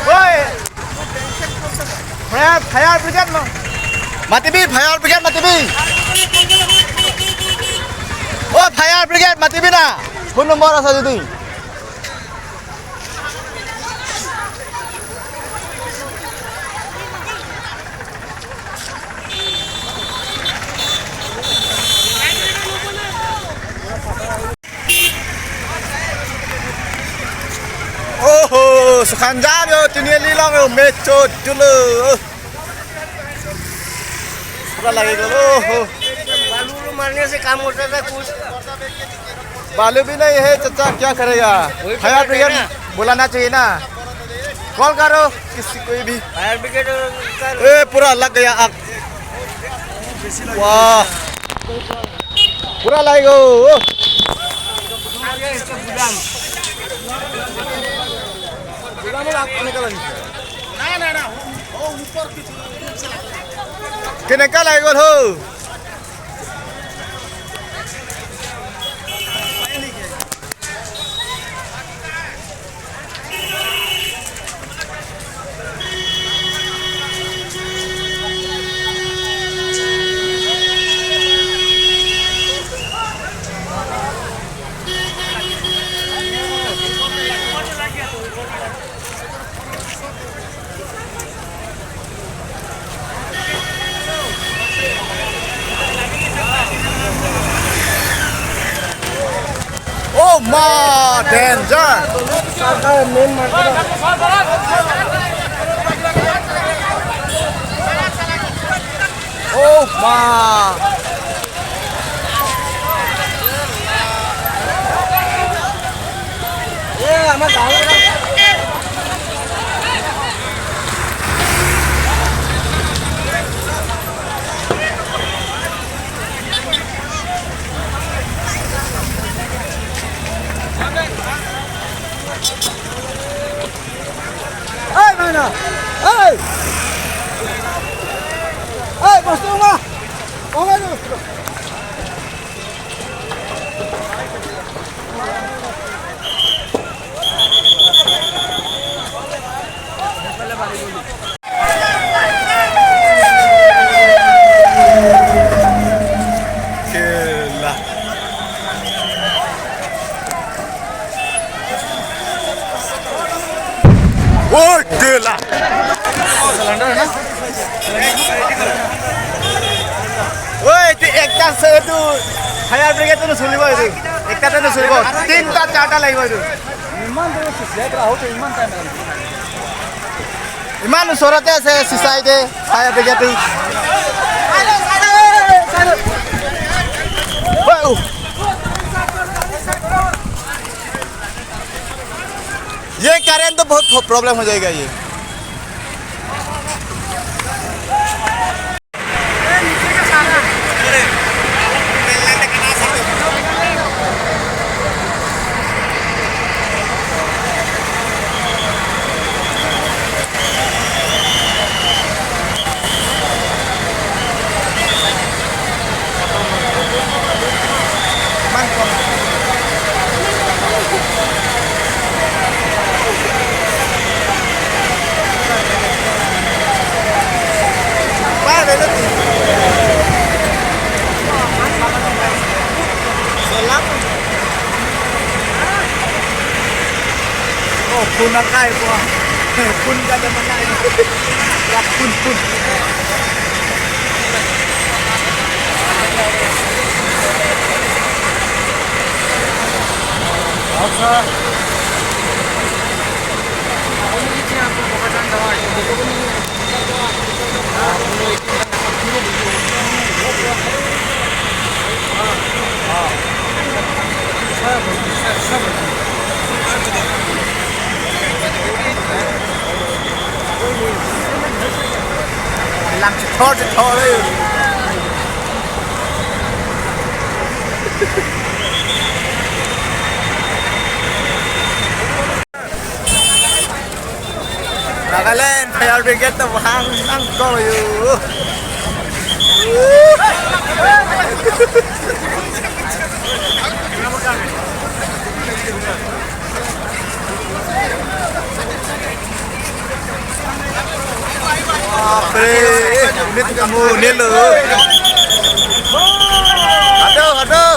Oi, fire brigade mo. Matibi, fire brigade matibi. Oh, fire brigade matibi na. Phone number asa jodi. Oh, sekanjar yo tinieli long yo mechot dulu. Pura lagi dulu. बालू मारने से काम होता था कुछ बालू भी नहीं है चाचा क्या करेगा फायर ब्रिगेड बुलाना चाहिए ना कॉल करो किसी कोई भी फायर ब्रिगेड ए पूरा लग गया आग वाह पूरा लगेगा किने का लगेगा हो Oh my danger! Oh my! Hey mana? Hey! Hey, bos rumah. Orang tu. Gila. Oh, gila. Selander na? Oi, ti ekta se tu fire brigade tu sulibo itu. Ekta tu sulibo. Tinta charta lagibo itu. Iman sorate ase society fire brigade. Wow. ये करें तो बहुत problem हो जाएगा ये Oh, pun nakai po. Pun ka naman na. Yak pun. Asa. Làm cho thò đi. Nagalan, fire brigade to hang ko you. Bape, unit kamu unit lu. Aduh, aduh.